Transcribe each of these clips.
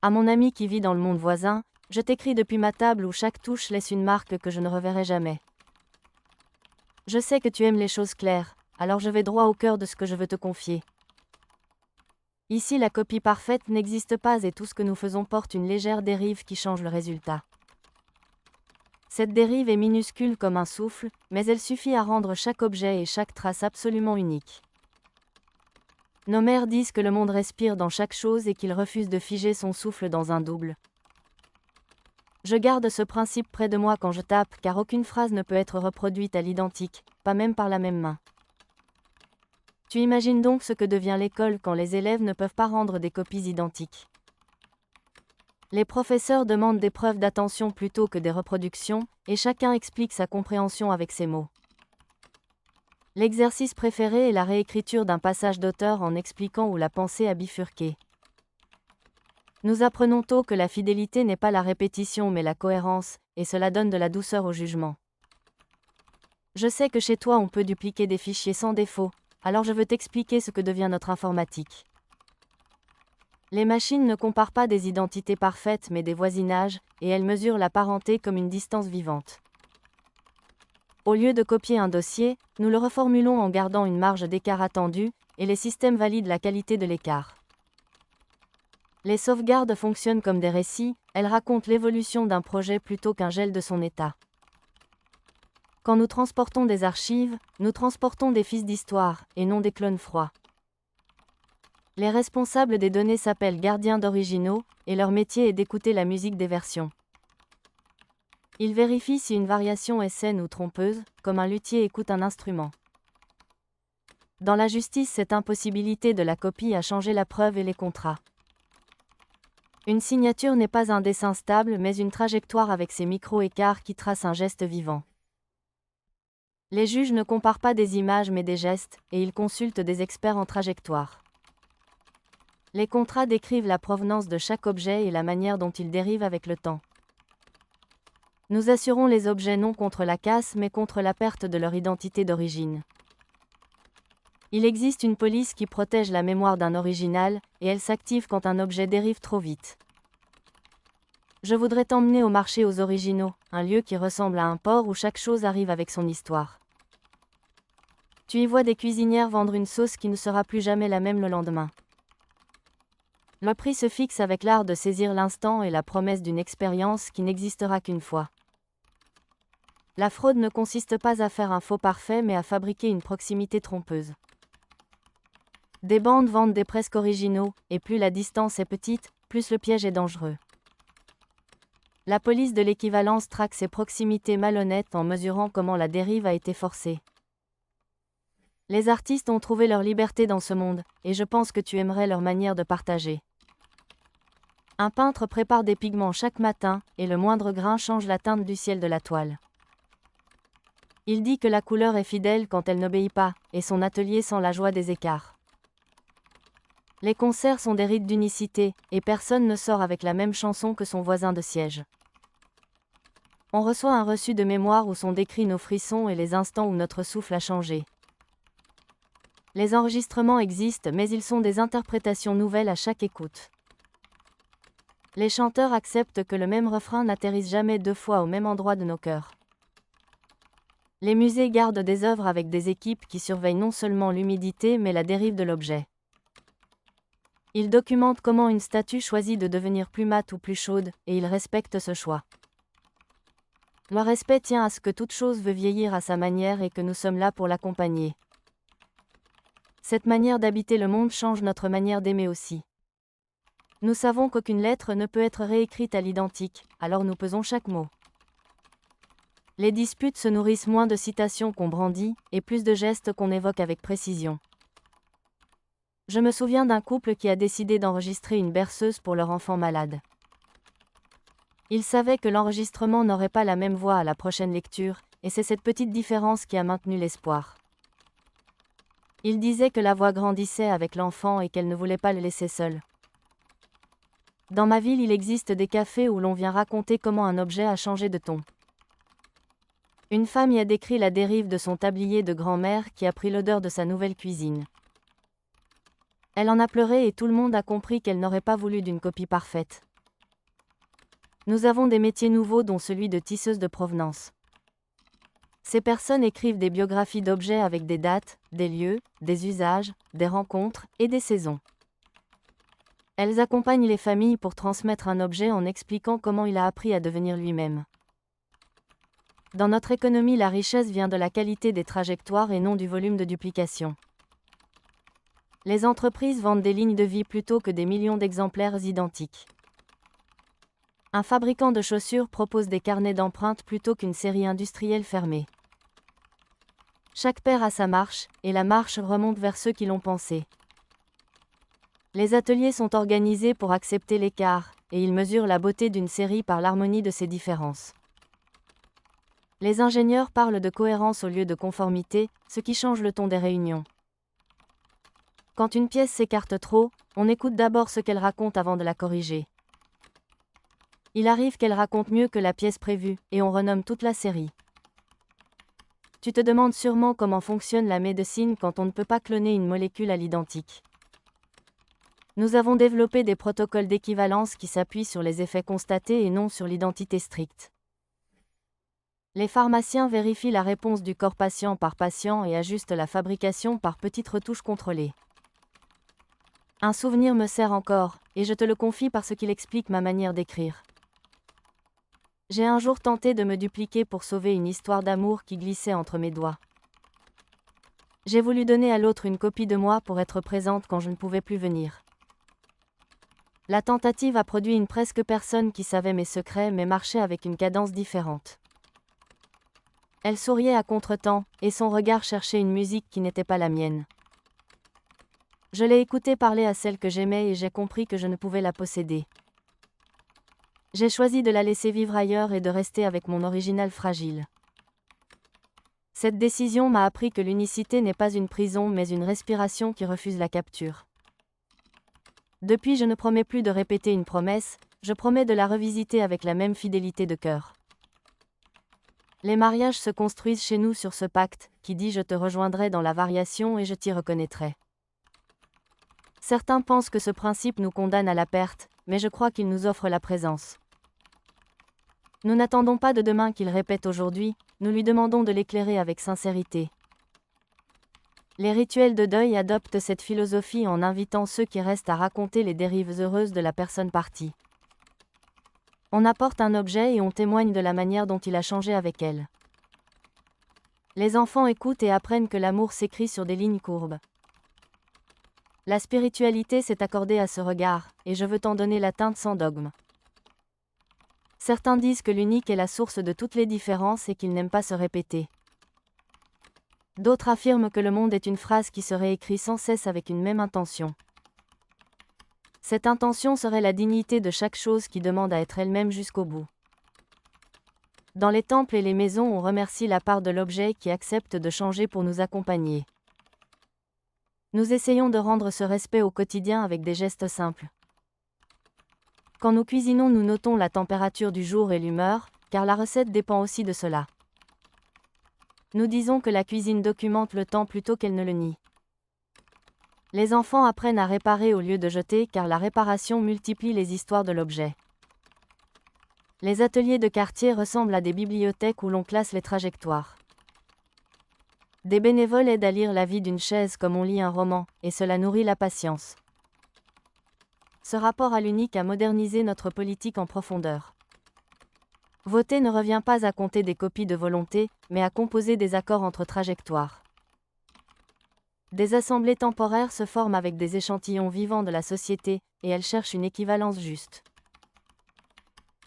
À mon ami qui vit dans le monde voisin, je t'écris depuis ma table où chaque touche laisse une marque que je ne reverrai jamais. Je sais que tu aimes les choses claires, alors je vais droit au cœur de ce que je veux te confier. Ici, la copie parfaite n'existe pas et tout ce que nous faisons porte une légère dérive qui change le résultat. Cette dérive est minuscule comme un souffle, mais elle suffit à rendre chaque objet et chaque trace absolument unique. Nos mères disent que le monde respire dans chaque chose et qu'il refuse de figer son souffle dans un double. Je garde ce principe près de moi quand je tape car aucune phrase ne peut être reproduite à l'identique, pas même par la même main. Tu imagines donc ce que devient l'école quand les élèves ne peuvent pas rendre des copies identiques. Les professeurs demandent des preuves d'attention plutôt que des reproductions, et chacun explique sa compréhension avec ses mots. L'exercice préféré est la réécriture d'un passage d'auteur en expliquant où la pensée a bifurqué. Nous apprenons tôt que la fidélité n'est pas la répétition mais la cohérence, et cela donne de la douceur au jugement. Je sais que chez toi on peut dupliquer des fichiers sans défaut, alors je veux t'expliquer ce que devient notre informatique. Les machines ne comparent pas des identités parfaites mais des voisinages, et elles mesurent la parenté comme une distance vivante. Au lieu de copier un dossier, nous le reformulons en gardant une marge d'écart attendue, et les systèmes valident la qualité de l'écart. Les sauvegardes fonctionnent comme des récits, elles racontent l'évolution d'un projet plutôt qu'un gel de son état. Quand nous transportons des archives, nous transportons des fils d'histoire, et non des clones froids. Les responsables des données s'appellent gardiens d'originaux, et leur métier est d'écouter la musique des versions. Ils vérifient si une variation est saine ou trompeuse, comme un luthier écoute un instrument. Dans la justice, cette impossibilité de la copie a changé la preuve et les contrats. Une signature n'est pas un dessin stable mais une trajectoire avec ses micro-écarts qui tracent un geste vivant. Les juges ne comparent pas des images mais des gestes, et ils consultent des experts en trajectoire. Les contrats décrivent la provenance de chaque objet et la manière dont il dérive avec le temps. Nous assurons les objets non contre la casse mais contre la perte de leur identité d'origine. Il existe une police qui protège la mémoire d'un original, et elle s'active quand un objet dérive trop vite. Je voudrais t'emmener au marché aux originaux, un lieu qui ressemble à un port où chaque chose arrive avec son histoire. Tu y vois des cuisinières vendre une sauce qui ne sera plus jamais la même le lendemain. Le prix se fixe avec l'art de saisir l'instant et la promesse d'une expérience qui n'existera qu'une fois. La fraude ne consiste pas à faire un faux parfait mais à fabriquer une proximité trompeuse. Des bandes vendent des presque originaux, et plus la distance est petite, plus le piège est dangereux. La police de l'équivalence traque ces proximités malhonnêtes en mesurant comment la dérive a été forcée. Les artistes ont trouvé leur liberté dans ce monde, et je pense que tu aimerais leur manière de partager. Un peintre prépare des pigments chaque matin, et le moindre grain change la teinte du ciel de la toile. Il dit que la couleur est fidèle quand elle n'obéit pas, et son atelier sent la joie des écarts. Les concerts sont des rites d'unicité, et personne ne sort avec la même chanson que son voisin de siège. On reçoit un reçu de mémoire où sont décrits nos frissons et les instants où notre souffle a changé. Les enregistrements existent mais ils sont des interprétations nouvelles à chaque écoute. Les chanteurs acceptent que le même refrain n'atterrisse jamais deux fois au même endroit de nos cœurs. Les musées gardent des œuvres avec des équipes qui surveillent non seulement l'humidité mais la dérive de l'objet. Ils documentent comment une statue choisit de devenir plus mate ou plus chaude, et ils respectent ce choix. Le respect tient à ce que toute chose veut vieillir à sa manière et que nous sommes là pour l'accompagner. Cette manière d'habiter le monde change notre manière d'aimer aussi. Nous savons qu'aucune lettre ne peut être réécrite à l'identique, alors nous pesons chaque mot. Les disputes se nourrissent moins de citations qu'on brandit, et plus de gestes qu'on évoque avec précision. Je me souviens d'un couple qui a décidé d'enregistrer une berceuse pour leur enfant malade. Ils savaient que l'enregistrement n'aurait pas la même voix à la prochaine lecture, et c'est cette petite différence qui a maintenu l'espoir. Ils disaient que la voix grandissait avec l'enfant et qu'elle ne voulait pas le laisser seul. Dans ma ville, il existe des cafés où l'on vient raconter comment un objet a changé de ton. Une femme y a décrit la dérive de son tablier de grand-mère qui a pris l'odeur de sa nouvelle cuisine. Elle en a pleuré et tout le monde a compris qu'elle n'aurait pas voulu d'une copie parfaite. Nous avons des métiers nouveaux dont celui de tisseuse de provenance. Ces personnes écrivent des biographies d'objets avec des dates, des lieux, des usages, des rencontres et des saisons. Elles accompagnent les familles pour transmettre un objet en expliquant comment il a appris à devenir lui-même. Dans notre économie, la richesse vient de la qualité des trajectoires et non du volume de duplication. Les entreprises vendent des lignes de vie plutôt que des millions d'exemplaires identiques. Un fabricant de chaussures propose des carnets d'empreintes plutôt qu'une série industrielle fermée. Chaque paire a sa marche, et la marche remonte vers ceux qui l'ont pensé. Les ateliers sont organisés pour accepter l'écart, et ils mesurent la beauté d'une série par l'harmonie de ses différences. Les ingénieurs parlent de cohérence au lieu de conformité, ce qui change le ton des réunions. Quand une pièce s'écarte trop, on écoute d'abord ce qu'elle raconte avant de la corriger. Il arrive qu'elle raconte mieux que la pièce prévue, et on renomme toute la série. Tu te demandes sûrement comment fonctionne la médecine quand on ne peut pas cloner une molécule à l'identique. Nous avons développé des protocoles d'équivalence qui s'appuient sur les effets constatés et non sur l'identité stricte. Les pharmaciens vérifient la réponse du corps patient par patient et ajustent la fabrication par petites retouches contrôlées. Un souvenir me sert encore, et je te le confie parce qu'il explique ma manière d'écrire. J'ai un jour tenté de me dupliquer pour sauver une histoire d'amour qui glissait entre mes doigts. J'ai voulu donner à l'autre une copie de moi pour être présente quand je ne pouvais plus venir. La tentative a produit une presque personne qui savait mes secrets mais marchait avec une cadence différente. Elle souriait à contretemps, et son regard cherchait une musique qui n'était pas la mienne. Je l'ai écoutée parler à celle que j'aimais et j'ai compris que je ne pouvais la posséder. J'ai choisi de la laisser vivre ailleurs et de rester avec mon original fragile. Cette décision m'a appris que l'unicité n'est pas une prison mais une respiration qui refuse la capture. Depuis, je ne promets plus de répéter une promesse, je promets de la revisiter avec la même fidélité de cœur. Les mariages se construisent chez nous sur ce pacte, qui dit je te rejoindrai dans la variation et je t'y reconnaîtrai. Certains pensent que ce principe nous condamne à la perte, mais je crois qu'il nous offre la présence. Nous n'attendons pas de demain qu'il répète aujourd'hui, nous lui demandons de l'éclairer avec sincérité. Les rituels de deuil adoptent cette philosophie en invitant ceux qui restent à raconter les dérives heureuses de la personne partie. On apporte un objet et on témoigne de la manière dont il a changé avec elle. Les enfants écoutent et apprennent que l'amour s'écrit sur des lignes courbes. La spiritualité s'est accordée à ce regard, et je veux t'en donner la teinte sans dogme. Certains disent que l'unique est la source de toutes les différences et qu'il n'aime pas se répéter. D'autres affirment que le monde est une phrase qui se réécrit sans cesse avec une même intention. Cette intention serait la dignité de chaque chose qui demande à être elle-même jusqu'au bout. Dans les temples et les maisons, on remercie la part de l'objet qui accepte de changer pour nous accompagner. Nous essayons de rendre ce respect au quotidien avec des gestes simples. Quand nous cuisinons, nous notons la température du jour et l'humeur, car la recette dépend aussi de cela. Nous disons que la cuisine documente le temps plutôt qu'elle ne le nie. Les enfants apprennent à réparer au lieu de jeter car la réparation multiplie les histoires de l'objet. Les ateliers de quartier ressemblent à des bibliothèques où l'on classe les trajectoires. Des bénévoles aident à lire la vie d'une chaise comme on lit un roman, et cela nourrit la patience. Ce rapport à l'unique a modernisé notre politique en profondeur. Voter ne revient pas à compter des copies de volonté, mais à composer des accords entre trajectoires. Des assemblées temporaires se forment avec des échantillons vivants de la société, et elles cherchent une équivalence juste.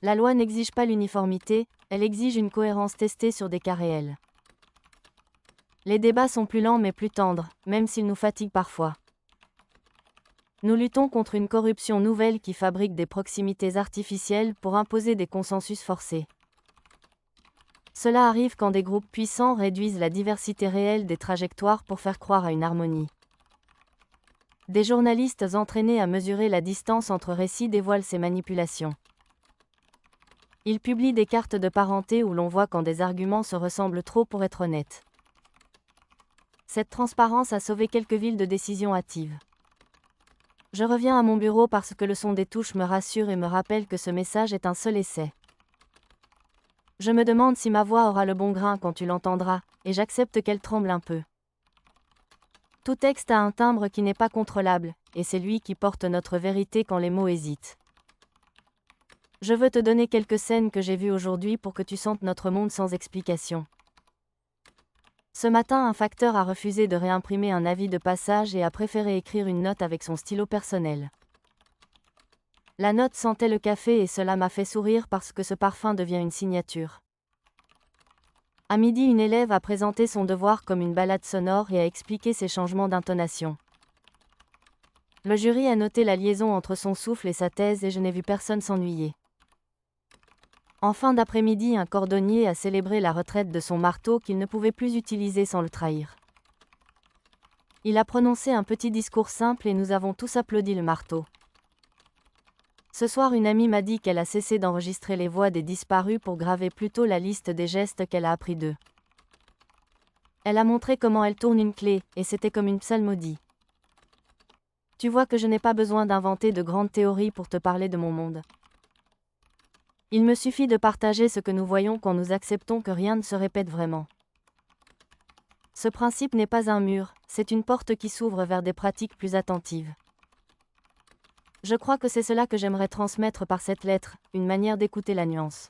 La loi n'exige pas l'uniformité, elle exige une cohérence testée sur des cas réels. Les débats sont plus lents mais plus tendres, même s'ils nous fatiguent parfois. Nous luttons contre une corruption nouvelle qui fabrique des proximités artificielles pour imposer des consensus forcés. Cela arrive quand des groupes puissants réduisent la diversité réelle des trajectoires pour faire croire à une harmonie. Des journalistes entraînés à mesurer la distance entre récits dévoilent ces manipulations. Ils publient des cartes de parenté où l'on voit quand des arguments se ressemblent trop pour être honnêtes. Cette transparence a sauvé quelques villes de décisions hâtives. Je reviens à mon bureau parce que le son des touches me rassure et me rappelle que ce message est un seul essai. Je me demande si ma voix aura le bon grain quand tu l'entendras, et j'accepte qu'elle tremble un peu. Tout texte a un timbre qui n'est pas contrôlable, et c'est lui qui porte notre vérité quand les mots hésitent. Je veux te donner quelques scènes que j'ai vues aujourd'hui pour que tu sentes notre monde sans explication. Ce matin, un facteur a refusé de réimprimer un avis de passage et a préféré écrire une note avec son stylo personnel. La note sentait le café et cela m'a fait sourire parce que ce parfum devient une signature. À midi, une élève a présenté son devoir comme une balade sonore et a expliqué ses changements d'intonation. Le jury a noté la liaison entre son souffle et sa thèse et je n'ai vu personne s'ennuyer. En fin d'après-midi, un cordonnier a célébré la retraite de son marteau qu'il ne pouvait plus utiliser sans le trahir. Il a prononcé un petit discours simple et nous avons tous applaudi le marteau. Ce soir, une amie m'a dit qu'elle a cessé d'enregistrer les voix des disparus pour graver plutôt la liste des gestes qu'elle a appris d'eux. Elle a montré comment elle tourne une clé, et c'était comme une psalmodie. Tu vois que je n'ai pas besoin d'inventer de grandes théories pour te parler de mon monde. Il me suffit de partager ce que nous voyons quand nous acceptons que rien ne se répète vraiment. Ce principe n'est pas un mur, c'est une porte qui s'ouvre vers des pratiques plus attentives. Je crois que c'est cela que j'aimerais transmettre par cette lettre, une manière d'écouter la nuance.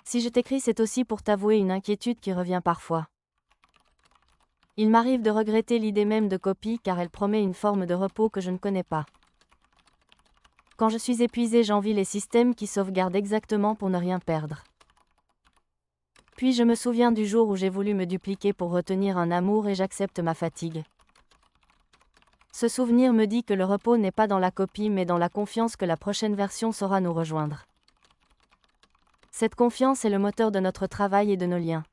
Si je t'écris, c'est aussi pour t'avouer une inquiétude qui revient parfois. Il m'arrive de regretter l'idée même de copie car elle promet une forme de repos que je ne connais pas. Quand je suis épuisé, j'envie les systèmes qui sauvegardent exactement pour ne rien perdre. Puis je me souviens du jour où j'ai voulu me dupliquer pour retenir un amour et j'accepte ma fatigue. Ce souvenir me dit que le repos n'est pas dans la copie mais dans la confiance que la prochaine version saura nous rejoindre. Cette confiance est le moteur de notre travail et de nos liens.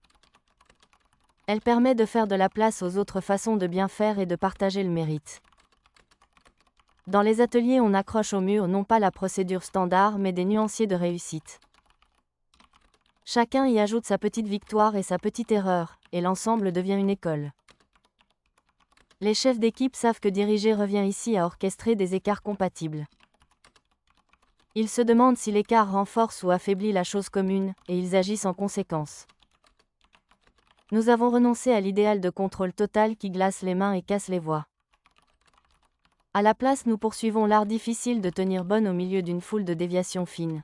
Elle permet de faire de la place aux autres façons de bien faire et de partager le mérite. Dans les ateliers, on accroche au mur non pas la procédure standard mais des nuanciers de réussite. Chacun y ajoute sa petite victoire et sa petite erreur, et l'ensemble devient une école. Les chefs d'équipe savent que diriger revient ici à orchestrer des écarts compatibles. Ils se demandent si l'écart renforce ou affaiblit la chose commune, et ils agissent en conséquence. Nous avons renoncé à l'idéal de contrôle total qui glace les mains et casse les voix. À la place, nous poursuivons l'art difficile de tenir bonne au milieu d'une foule de déviations fines.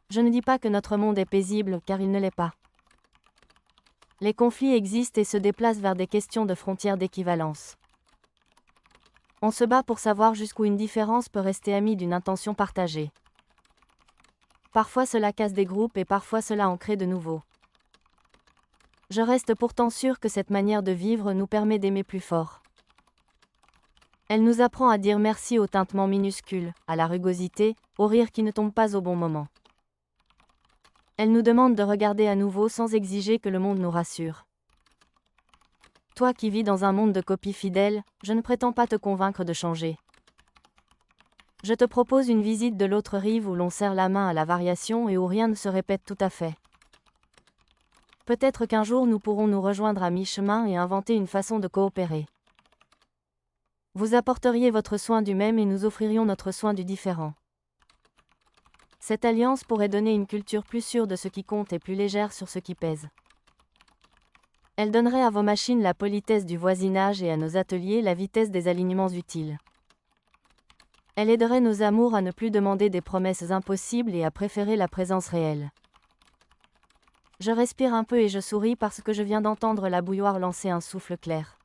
Je ne dis pas que notre monde est paisible, car il ne l'est pas. Les conflits existent et se déplacent vers des questions de frontières d'équivalence. On se bat pour savoir jusqu'où une différence peut rester amie d'une intention partagée. Parfois cela casse des groupes et parfois cela en crée de nouveaux. Je reste pourtant sûr que cette manière de vivre nous permet d'aimer plus fort. Elle nous apprend à dire merci au tintement minuscule, à la rugosité, au rire qui ne tombe pas au bon moment. Elle nous demande de regarder à nouveau sans exiger que le monde nous rassure. Toi qui vis dans un monde de copies fidèles, je ne prétends pas te convaincre de changer. Je te propose une visite de l'autre rive où l'on serre la main à la variation et où rien ne se répète tout à fait. Peut-être qu'un jour nous pourrons nous rejoindre à mi-chemin et inventer une façon de coopérer. Vous apporteriez votre soin du même et nous offririons notre soin du différent. Cette alliance pourrait donner une culture plus sûre de ce qui compte et plus légère sur ce qui pèse. Elle donnerait à vos machines la politesse du voisinage et à nos ateliers la vitesse des alignements utiles. Elle aiderait nos amours à ne plus demander des promesses impossibles et à préférer la présence réelle. Je respire un peu et je souris parce que je viens d'entendre la bouilloire lancer un souffle clair.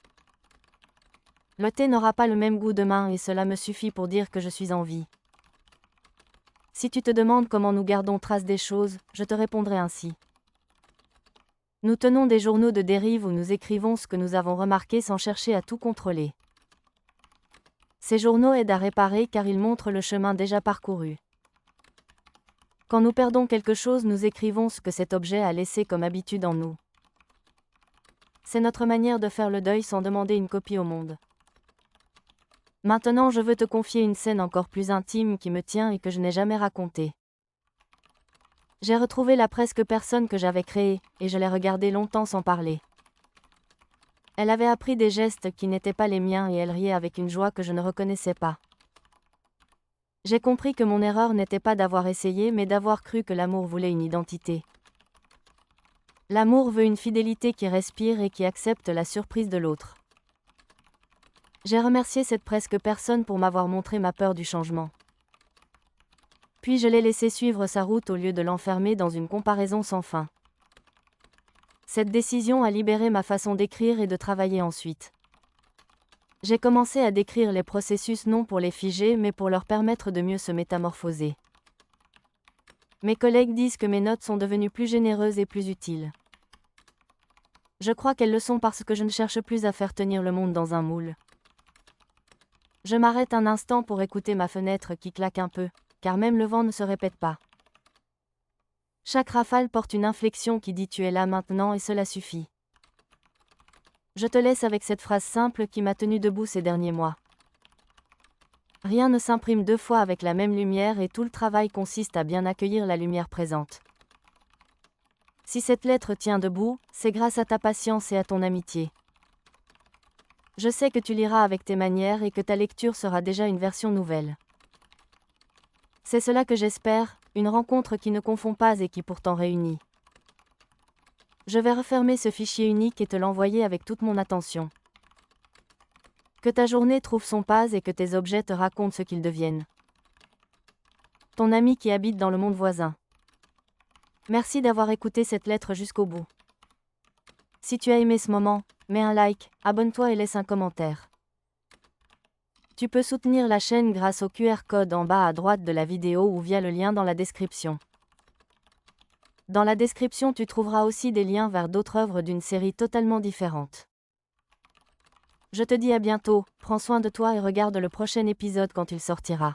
Le thé n'aura pas le même goût demain et cela me suffit pour dire que je suis en vie. Si tu te demandes comment nous gardons trace des choses, je te répondrai ainsi. Nous tenons des journaux de dérive où nous écrivons ce que nous avons remarqué sans chercher à tout contrôler. Ces journaux aident à réparer car ils montrent le chemin déjà parcouru. Quand nous perdons quelque chose, nous écrivons ce que cet objet a laissé comme habitude en nous. C'est notre manière de faire le deuil sans demander une copie au monde. Maintenant, je veux te confier une scène encore plus intime qui me tient et que je n'ai jamais racontée. J'ai retrouvé la presque personne que j'avais créée, et je l'ai regardée longtemps sans parler. Elle avait appris des gestes qui n'étaient pas les miens et elle riait avec une joie que je ne reconnaissais pas. J'ai compris que mon erreur n'était pas d'avoir essayé mais d'avoir cru que l'amour voulait une identité. L'amour veut une fidélité qui respire et qui accepte la surprise de l'autre. J'ai remercié cette presque personne pour m'avoir montré ma peur du changement. Puis je l'ai laissé suivre sa route au lieu de l'enfermer dans une comparaison sans fin. Cette décision a libéré ma façon d'écrire et de travailler ensuite. J'ai commencé à décrire les processus non pour les figer mais pour leur permettre de mieux se métamorphoser. Mes collègues disent que mes notes sont devenues plus généreuses et plus utiles. Je crois qu'elles le sont parce que je ne cherche plus à faire tenir le monde dans un moule. Je m'arrête un instant pour écouter ma fenêtre qui claque un peu, car même le vent ne se répète pas. Chaque rafale porte une inflexion qui dit tu es là maintenant et cela suffit. Je te laisse avec cette phrase simple qui m'a tenu debout ces derniers mois. Rien ne s'imprime deux fois avec la même lumière et tout le travail consiste à bien accueillir la lumière présente. Si cette lettre tient debout, c'est grâce à ta patience et à ton amitié. Je sais que tu liras avec tes manières et que ta lecture sera déjà une version nouvelle. C'est cela que j'espère, une rencontre qui ne confond pas et qui pourtant réunit. Je vais refermer ce fichier unique et te l'envoyer avec toute mon attention. Que ta journée trouve son pas et que tes objets te racontent ce qu'ils deviennent. Ton ami qui habite dans le monde voisin. Merci d'avoir écouté cette lettre jusqu'au bout. Si tu as aimé ce moment, mets un like, abonne-toi et laisse un commentaire. Tu peux soutenir la chaîne grâce au QR code en bas à droite de la vidéo ou via le lien dans la description. Dans la description tu trouveras aussi des liens vers d'autres œuvres d'une série totalement différente. Je te dis à bientôt, prends soin de toi et regarde le prochain épisode quand il sortira.